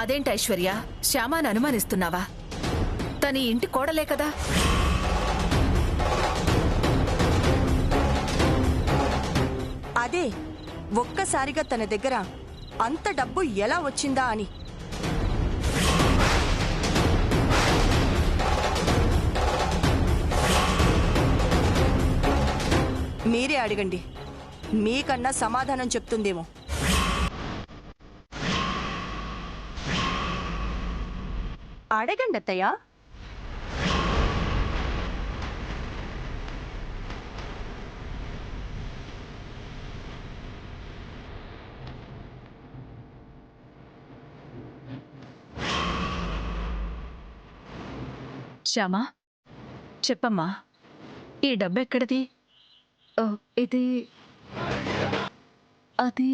అదేంటి ఐశ్వర్య, శ్యామాని అనుమానిస్తున్నావా? తని ఇంటి కోడలే కదా. అదే ఒక్కసారిగా తన దగ్గర అంత డబ్బు ఎలా వచ్చిందా అని. మీరే అడగండి, మీకన్నా సమాధానం చెప్తుందేమో. అడగండి అత్తయ్య. శ్యామా, చెప్పమ్మా, ఈ డబ్బు ఎక్కడిది? ఇది అది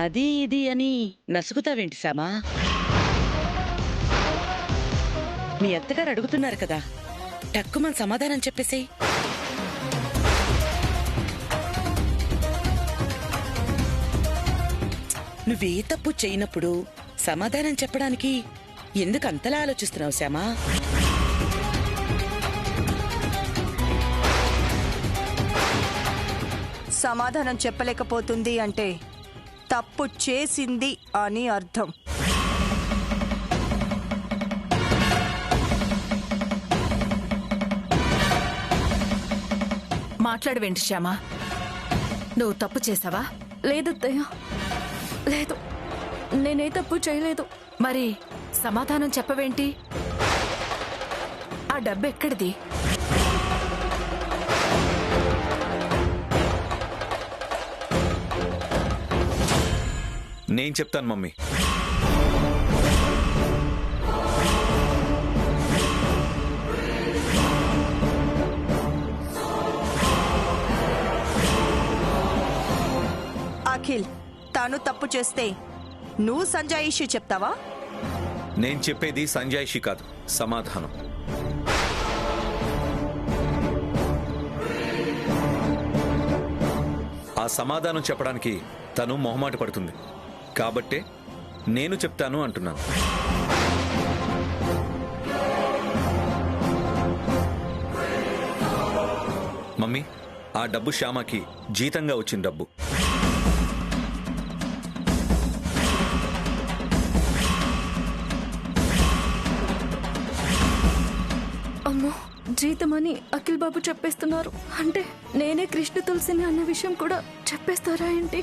అది ఇది అని నసుగుతావేంటి శ్యామా? మీ అత్తగారు అడుగుతున్నారు కదా, టక్కుమని సమాధానం చెప్పేసేయ్. నువ్వే తప్పు చేయనప్పుడు సమాధానం చెప్పడానికి ఎందుకు అంతలా ఆలోచిస్తున్నావు శ్యామా? సమాధానం చెప్పలేకపోతుంది అంటే తప్పు చేసింది అని అర్థం. మాట్లాడవేంటి శ్యామా? నువ్వు తప్పు చేసావా? లేదు అత్తయ్య, లేదు, నేనే తప్పు చేయలేదు. మరి సమాధానం చెప్పవేంటి? ఆ డబ్బు ఎక్కడిది? నేను చెప్తాను మమ్మీ. అఖిల్, తాను తప్పు చేస్తే నువ్వు సంజాయిషి చెప్తావా? నేను చెప్పేది సంజాయిషి కాదు, సమాధానం. ఆ సమాధానం చెప్పడానికి తను మొహమాట పడుతుంది కాబట్టే నేను చెప్తాను అంటున్నాను. మమ్మీ, ఆ డబ్బు శ్యామకి జీతంగా వచ్చిన డబ్బు. అమ్మో, జీతమని అఖిల్ బాబు చెప్పేస్తున్నారు. అంటే నేనే కృష్ణ తులసిని అన్న విషయం కూడా చెప్పేస్తారా ఏంటి?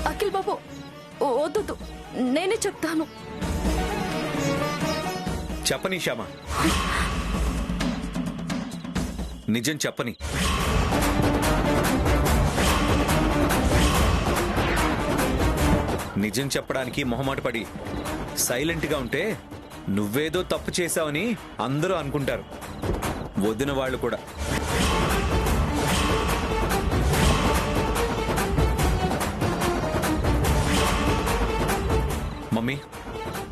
అఖిల్ బాబు వద్దు, నేనే చెప్తాను. చెప్పని శ్యామ, నిజం చెప్పని. నిజం చెప్పడానికి మొహమాట పడి సైలెంట్గా ఉంటే నువ్వేదో తప్పు చేశావని అందరూ అనుకుంటారు, వదిన వాళ్ళు కూడా. మమ్మీ,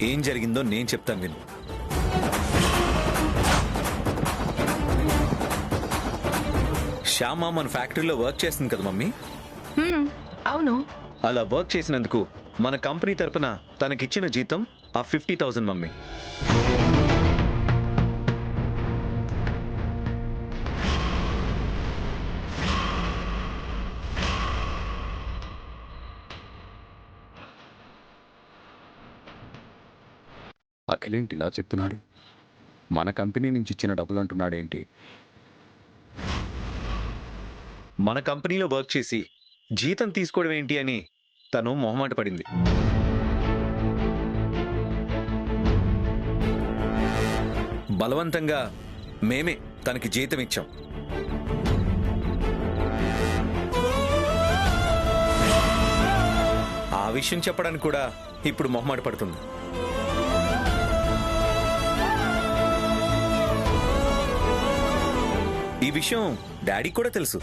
ఏం జరిగిందో నేను చెప్తాను విను. శ్యామ మన ఫ్యాక్టరీలో వర్క్ చేస్తుంది కదా మమ్మీ? అవును. అలా వర్క్ చేసినందుకు మన కంపెనీ తరపున తనకిచ్చిన జీతం ఆ 50,000 మమ్మీ. అఖిలేంటి ఇలా చెప్తున్నాడు? మన కంపెనీ నుంచి ఇచ్చిన డబ్బులు అంటున్నాడేంటి? మన కంపెనీలో వర్క్ చేసి జీతం తీసుకోవడం ఏంటి అని తను మొహమాట పడింది. బలవంతంగా మేమే తనకి జీతం ఇచ్చాం. ఆ విషయం చెప్పడానికి కూడా ఇప్పుడు మొహమాట పడుతుంది. ఈ విషయం డాడీకి కూడా తెలుసు.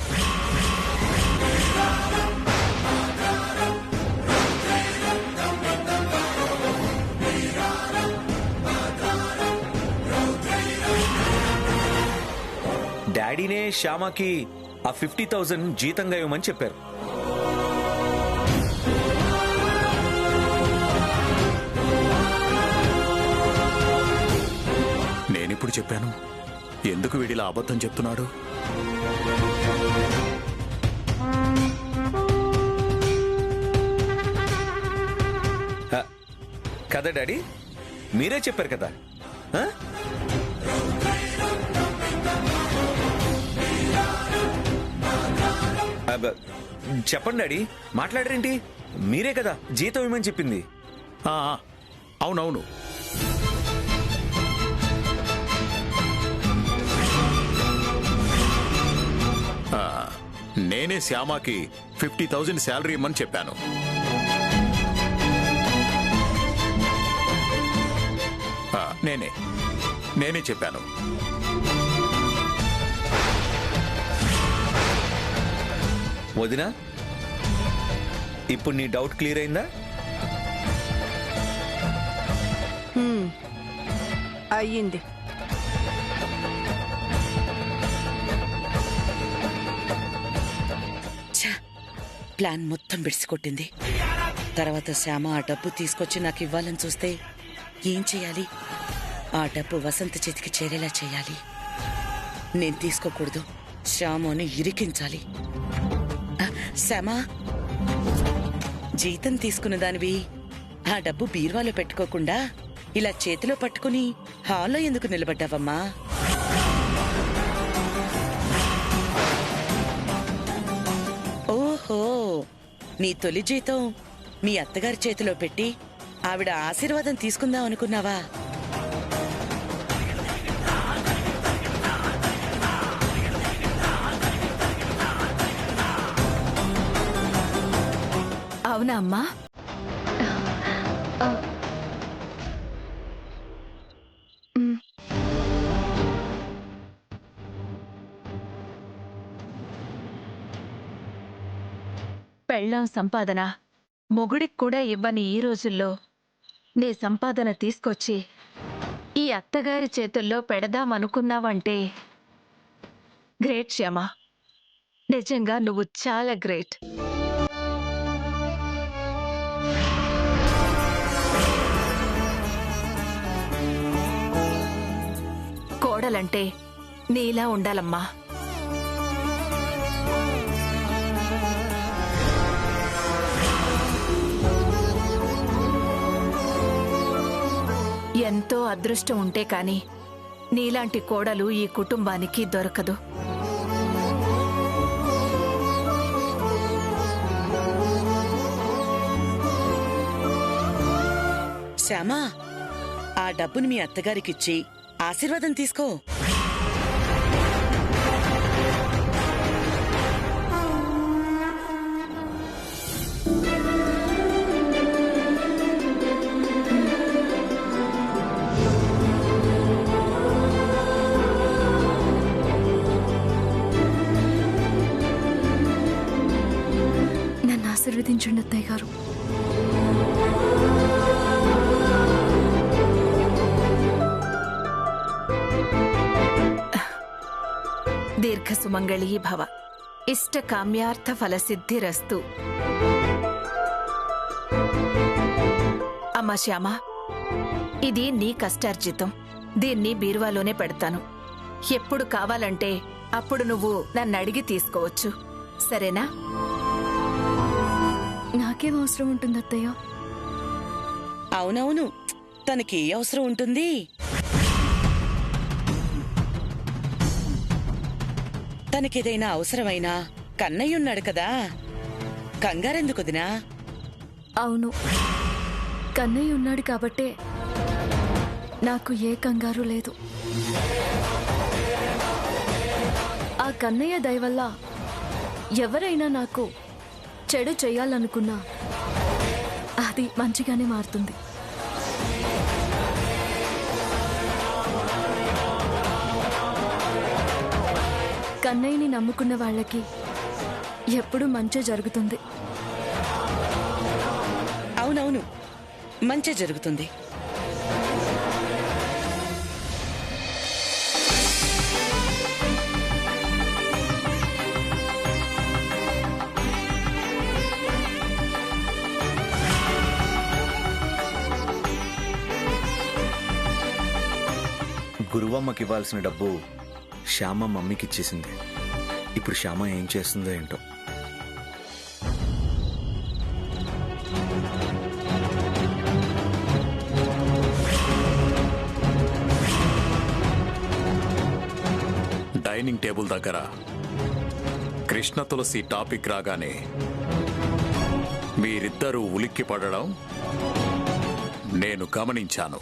డాడీనే శ్యామకి ఆ 50,000 జీతంగా ఇవ్వమని చెప్పారు. నేనిప్పుడు చెప్పాను, ఎందుకు వీడిలా అబద్ధం చెప్తున్నాడు? కదా డాడీ, మీరే చెప్పారు కదా. ఆ? చెప్పండి డాడీ, మాట్లాడరేంటి? మీరే కదా జీతం ఇవ్వమని చెప్పింది. అవునవును. నేనే శ్యామకి 50,000 శాలరీ ఇమ్మని చెప్పాను. నేనే చెప్పాను. వదినా, ఇప్పుడు నీ డౌట్ క్లియర్ అయిందా? అయ్యింది. ప్లాన్ మొత్తం బిడిసికొట్టింది. తర్వాత శ్యామ ఆ డబ్బు తీసుకొచ్చి నాకు ఇవ్వాలని చూస్తే ఏం చేయాలి? ఆ డబ్బు వసంత చేతికి చేరేలా చేయాలి. నేను తీసుకోకూడదు, శ్యామని ఇరికించాలి. శ్యామ, జీతం తీసుకున్న దానివి ఆ డబ్బు బీరువాలో పెట్టుకోకుండా ఇలా చేతిలో పట్టుకుని హాల్లో ఎందుకు నిలబడ్డావమ్మా? ఓహో, నీ తొలి జీతం మీ అత్తగారి చేతిలో పెట్టి ఆవిడ ఆశీర్వాదం తీసుకుందాం అనుకున్నావా? అవునా అమ్మా? పెళ్ళాం సంపాదన మొగుడికి కూడా ఇవ్వని ఈ రోజుల్లో నీ సంపాదన తీసుకొచ్చి ఈ అత్తగారి చేతుల్లో పెడదామనుకున్నావంటే గ్రేట్ శ్యామ. నిజంగా నువ్వు చాలా గ్రేట్. కోడలంటే నీలా ఉండాలమ్మా. ఎంతో అదృష్టం ఉంటే కాని నీలాంటి కోడలు ఈ కుటుంబానికి దొరకదు. శ్యామా, ఆ డబ్బుని మీ అత్తగారికిచ్చి ఆశీర్వాదం తీసుకో. నన్ను ఆశీర్వదించండి అత్తయ్య గారు. దీర్ఘ సుమంగళీ భవ, ఇష్ట కామ్యార్థ ఫల సిద్ధిరస్తు. అమ్మా శ్యామ, ఇది నీ కష్టార్జితం. దీన్ని బీరువాలోనే పెడతాను. ఎప్పుడు కావాలంటే అప్పుడు నువ్వు నన్ను అడిగి తీసుకోవచ్చు. సరేనా? నాకేం అవసరం ఉంటుంది అత్తయ్య? అవునవును, తనకి ఏ అవసరం ఉంటుంది? తనకేదైనా అవసరమైనా కన్నయ్యున్నాడు కదా, కంగారెందుకుదినా? అవును, కన్నయ్య ఉన్నాడు కాబట్టే నాకు ఏ కంగారు లేదు. ఆ కన్నయ్య దయ వల్ల ఎవరైనా నాకు చెడు చేయాలనుకున్నా అది మంచిగానే మారుతుంది. కన్నయ్యని నమ్ముకున్న వాళ్ళకి ఎప్పుడూ మంచి జరుగుతుంది. అవునవును, మంచి జరుగుతుంది. గురువమ్మకి ఇవ్వాల్సిన డబ్బు శ్యామ మమ్మీకి ఇచ్చేసింది. ఇప్పుడు శ్యామ ఏం చేస్తుందో ఏంటో. డైనింగ్ టేబుల్ దగ్గర కృష్ణ తులసి టాపిక్ రాగానే మీరిద్దరూ ఉలిక్కి పడడం నేను గమనించాను.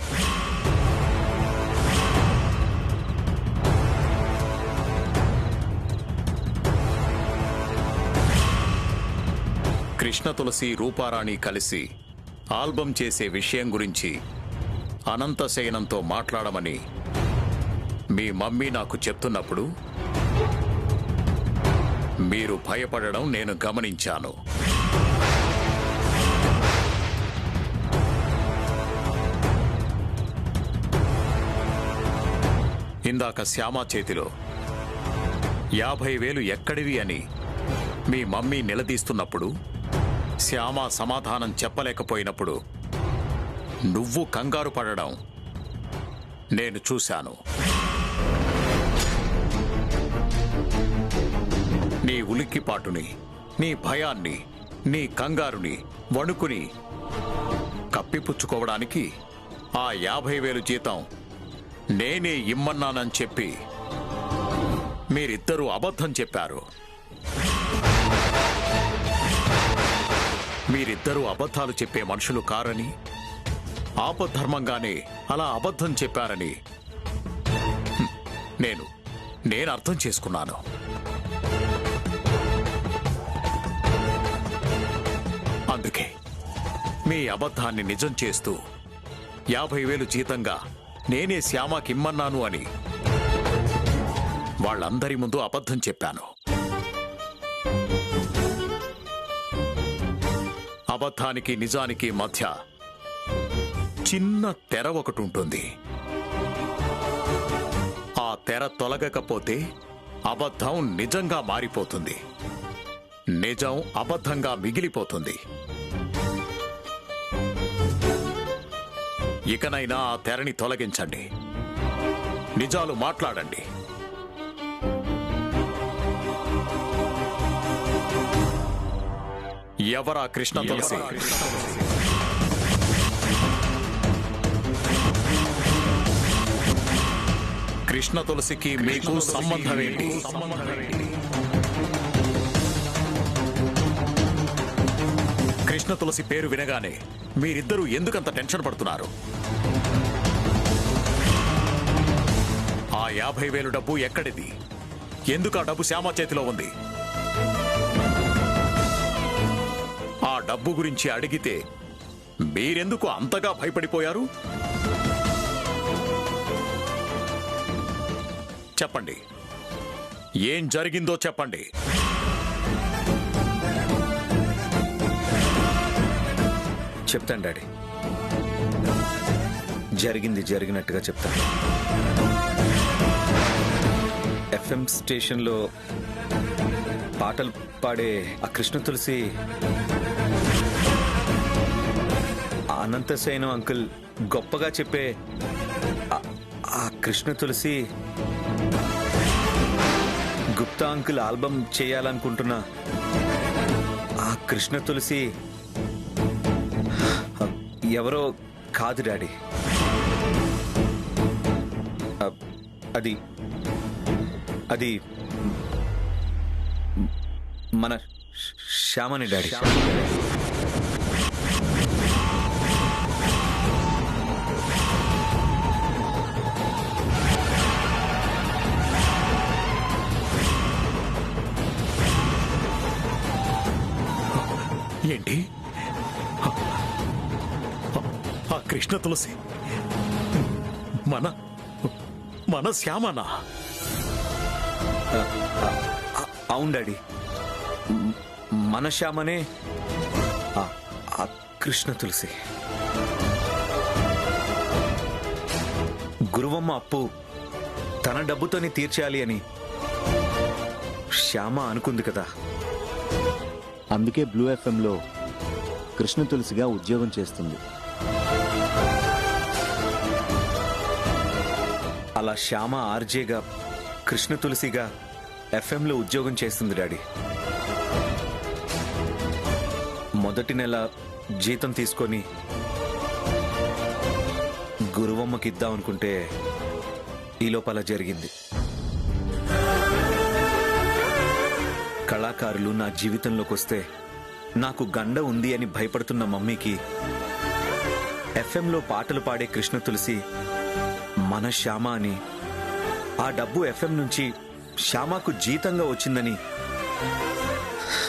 కృష్ణ తులసి రూపారాణి కలిసి ఆల్బం చేసే విషయం గురించి అనంతశయనంతో మాట్లాడమని మీ మమ్మీ నాకు చెప్తున్నప్పుడు మీరు భయపడడం నేను గమనించాను. ఇందాక శ్యామ చేతిలో 50,000 ఎక్కడివి అని మీ మమ్మీ నిలదీస్తున్నప్పుడు శ్యామ సమాధానం చెప్పలేకపోయినప్పుడు నువ్వు కంగారు పడడం నేను చూశాను. నీ ఉలిక్కిపాటుని, నీ భయాన్ని, నీ కంగారుని, వణుకుని కప్పిపుచ్చుకోవడానికి ఆ 50,000 జీతం నేనే ఇమ్మన్నానని చెప్పి మీరిద్దరూ అబద్ధం చెప్పారు. మీరిద్దరూ అబద్ధాలు చెప్పే మనుషులు కారని, ఆపద్ధర్మంగానే అలా అబద్ధం చెప్పారని నేను అర్థం చేసుకున్నాను. అందుకే మీ అబద్ధాన్ని నిజం చేస్తూ 50,000 జీతంగా నేనే శ్యామకిమ్మన్నాను అని వాళ్ళందరి ముందు అబద్ధం చెప్పాను. అబద్ధానికి నిజానికి మధ్య చిన్న తెర ఒకటి ఉంటుంది. ఆ తెర తొలగకపోతే అబద్ధం నిజంగా మారిపోతుంది, నిజం అబద్ధంగా మిగిలిపోతుంది. ఇకనైనా ఆ తెరని తొలగించండి, నిజాలు మాట్లాడండి. ఎవరా కృష్ణ తులసి? కృష్ణ తులసికి మీకు సంబంధం ఏంటి? కృష్ణ తులసి పేరు వినగానే మీరిద్దరూ ఎందుకంత టెన్షన్ పడుతున్నారు? ఆ 50,000 డబ్బు ఎక్కడిది? ఎందుకు ఆ డబ్బు శ్యామ చేతిలో ఉంది? ఆ డబ్బు గురించి అడిగితే మీరెందుకు అంతగా భయపడిపోయారు? చెప్పండి, ఏం జరిగిందో చెప్పండి. చెప్తాను డాడీ, జరిగింది జరిగినట్టుగా చెప్తాను. ఎఫ్ఎం స్టేషన్లో పాటలు పాడే ఆ కృష్ణ తులసి అనంతశయనం అంకుల్ గొప్పగా చెప్పే ఆ కృష్ణ తులసి గుప్తా అంకుల్ ఆల్బమ్ చేయాలనుకుంటున్న ఆ కృష్ణ తులసి ఎవరో కాదు డాడీ. అది అది మన శ్యామని డాడీ. ఏంటి? ఆ కృష్ణ తులసి మన శ్యామనా? అవును డాడీ, మన శ్యామనే ఆ కృష్ణ తులసి. గురువమ్మ అప్పు తన డబ్బుతోనే తీర్చాలి అని శ్యామ అనుకుంది కదా. అందుకే బ్లూ ఎఫ్ఎంలో కృష్ణ తులసిగా ఉద్యోగం చేస్తుంది. అలా శ్యామ ఆర్జేగా, కృష్ణ తులసిగా ఎఫ్ఎంలో ఉద్యోగం చేస్తుంది డాడీ. మొదటి నెల జీతం తీసుకొని గురువమ్మకి ఇద్దాం అనుకుంటే ఈ లోపల జరిగింది. కళాకారులు నా జీవితంలోకి వస్తే నాకు గండ ఉంది అని భయపడుతున్న మమ్మీకి ఎఫ్ఎంలో పాటలు పాడే కృష్ణ తులసి మన శ్యామ అని, ఆ డబ్బు ఎఫ్ఎం నుంచి శ్యామకు జీతంగా వచ్చిందని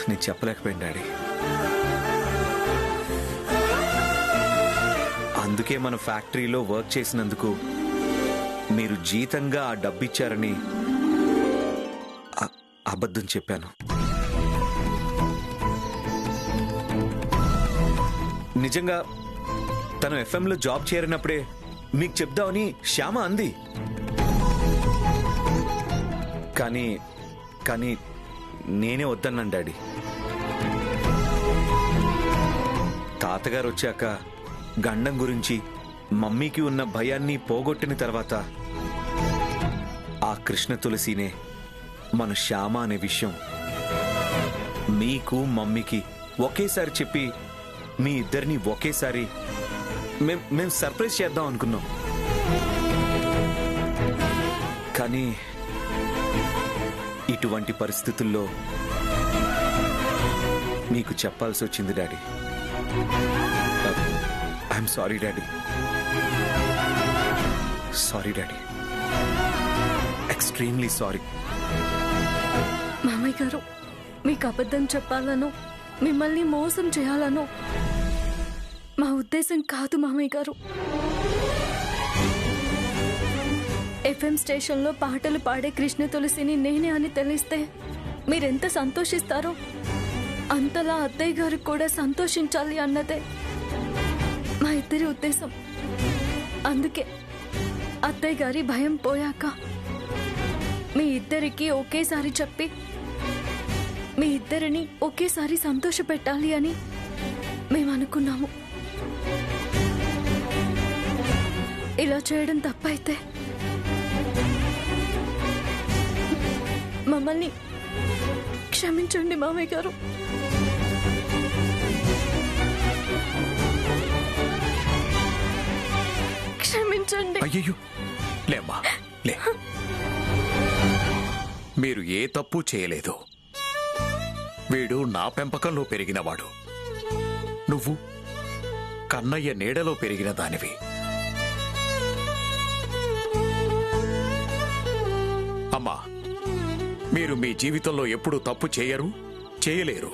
నేను చెప్పలేకపోయాను డాడీ. అందుకే మన ఫ్యాక్టరీలో వర్క్ చేసినందుకు మీరు జీతంగా ఆ డబ్బు ఇచ్చారని అబద్ధం చెప్పాను. నిజంగా తను ఎఫ్ఎంలో జాబ్ చేరినప్పుడే మీకు చెప్దామని శ్యామ అంది. కానీ కానీ నేనే వద్దన్నాను డాడీ. తాతగారు వచ్చాక గండం గురించి మమ్మీకి ఉన్న భయాన్ని పోగొట్టిన తర్వాత ఆ కృష్ణ తులసినే మన శ్యామ అనే విషయం మీకు మమ్మీకి ఒకేసారి చెప్పి మీ ఇద్దరిని ఒకేసారి మేము సర్ప్రైజ్ చేద్దాం అనుకున్నాం. కానీ ఇటువంటి పరిస్థితుల్లో మీకు చెప్పాల్సి వచ్చింది daddy. I'm sorry daddy. Sorry daddy, extremely sorry. మామయ్య గారు, మీకు అబద్ధం చెప్పాలనో మిమ్మల్ని మోసం చేయాలనో మా ఉద్దేశం కాదు మామయ్య గారు. ఎఫ్ఎం స్టేషన్లో పాటలు పాడే కృష్ణ తులసిని నేనే అని తెలిస్తే మీరెంత సంతోషిస్తారో అంతలా అత్తయ్య గారు కూడా సంతోషించాలి అన్నదే మా ఇద్దరి ఉద్దేశం. అందుకే అత్తయ్య గారి భయం పోయాక మీ ఇద్దరికి ఒకేసారి చెప్పి మీ ఇద్దరిని ఒకేసారి సంతోష పెట్టాలి అని మేము అనుకున్నాము. ఇలా చేయడం తప్పైతే మమ్మల్ని క్షమించండి మామయ్య గారు. క్షమించండి. అయ్యో లేమ్మా, లే. మీరు ఏ తప్పు చేయలేదు. వీడు నా పెంపకంలో పెరిగినవాడు. నువ్వు కన్నయ్య నీడలో పెరిగిన దానివి. అమ్మా, మీరు మీ జీవితంలో ఎప్పుడూ తప్పు చేయరు, చేయలేరు.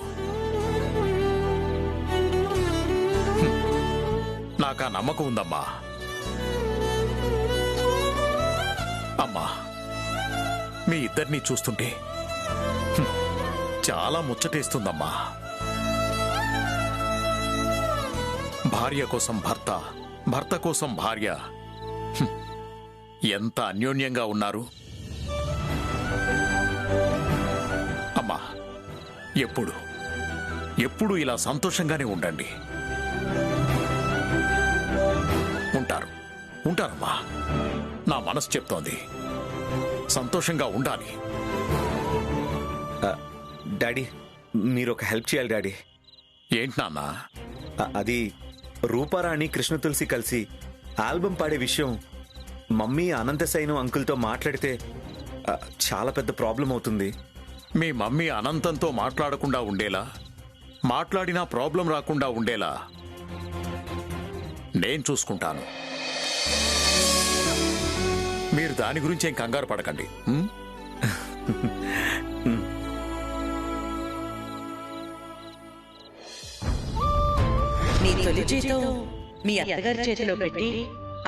నాకా నమ్మకం ఉందమ్మా. అమ్మా, మీ ఇద్దరినీ చూస్తుంటే చాలా ముచ్చటేస్తుందమ్మా. భార్య కోసం భర్త, భర్త కోసం భార్య ఎంత అన్యోన్యంగా ఉన్నారు. అమ్మా, ఎప్పుడు ఇలా సంతోషంగానే ఉండండి. ఉంటారమ్మా. నా మనసు చెప్తోంది సంతోషంగా ఉండాలి. డాడీ, మీరు ఒక హెల్ప్ చేయాలి డాడీ. ఏంటి నాన్నా? అది రూపారాణి కృష్ణ తులసి కలిసి ఆల్బమ్ పాడే విషయం మమ్మీ అనంతశయనం అంకుల్తో మాట్లాడితే చాలా పెద్ద ప్రాబ్లం అవుతుంది. మీ మమ్మీ అనంతంతో మాట్లాడకుండా ఉండేలా, మాట్లాడినా ప్రాబ్లం రాకుండా ఉండేలా నేను చూసుకుంటాను. మీరు దాని గురించి ఏం కంగారు పడకండి. నీ తొలి జీతం మీ అత్తగారి చేతిలో పెట్టి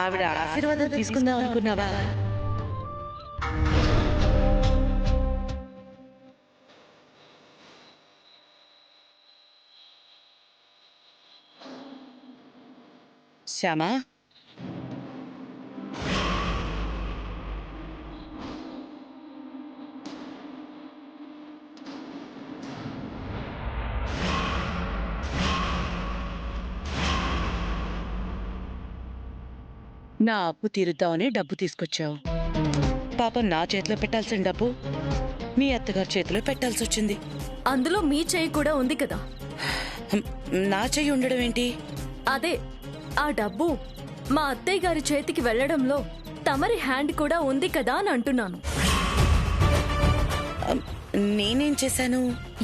ఆవిడ ఆశీర్వాదం తీసుకుందాం అనుకున్నావా? శ్యామా, నా అప్పు తీరుద్దామని డబ్బు తీసుకొచ్చావు. పాపం నా చేతిలో పెట్టాల్సిన డబ్బు మీ అత్తగారి చేతిలో పెట్టాల్సి వచ్చింది. అందులో మీ చెయ్యి కూడా ఉంది కదా. నా చెయ్యి ఉండడం ఏంటి? అదే ఆ డబ్బు మా అత్తయ్య గారి చేతికి వెళ్లడంలో తమరి హ్యాండ్ కూడా ఉంది కదా అని అంటున్నాను. నేనేం చేశాను?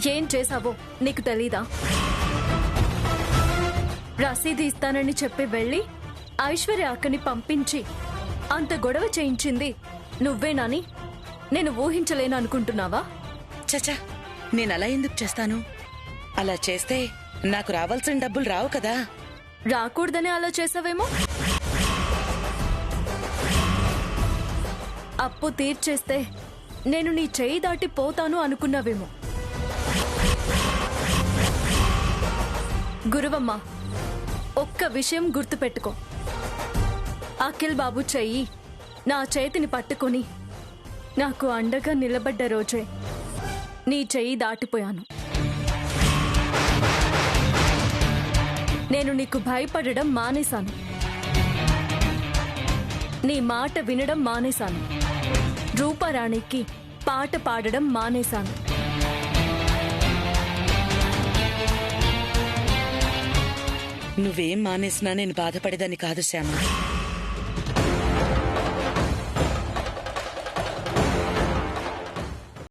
ఏం చేశావో నీకు తెలీదా? రసీదు ఇస్తానని చెప్పి వెళ్ళి ఐశ్వర్య అక్కని పంపించి అంత గొడవ చేయించింది నువ్వేనని నేను ఊహించలేను అనుకుంటున్నావా? చచా, నేనలా ఎందుకు చేస్తాను? అలా చేస్తే నాకు రావాల్సిన డబ్బులు రావు కదా. రాకూడదని అలా చేసావేమో. అప్పు తీర్చేస్తే నేను నీ చేయి దాటి పోతాను అనుకున్నావేమో. గురువమ్మ, ఒక్క విషయం గుర్తుపెట్టుకో. అఖిల్ బాబు చెయ్యి నా చేతిని పట్టుకొని నాకు అండగా నిలబడ్డ రోజే నీ చెయ్యి దాటిపోయాను. నేను నీకు భయపడడం మానేశాను. నీ మాట వినడం మానేశాను. రూపారాణికి పాట పాడడం మానేశాను. నువ్వేం మానేసినా నేను బాధపడేదాన్ని కాదు శ్యామ.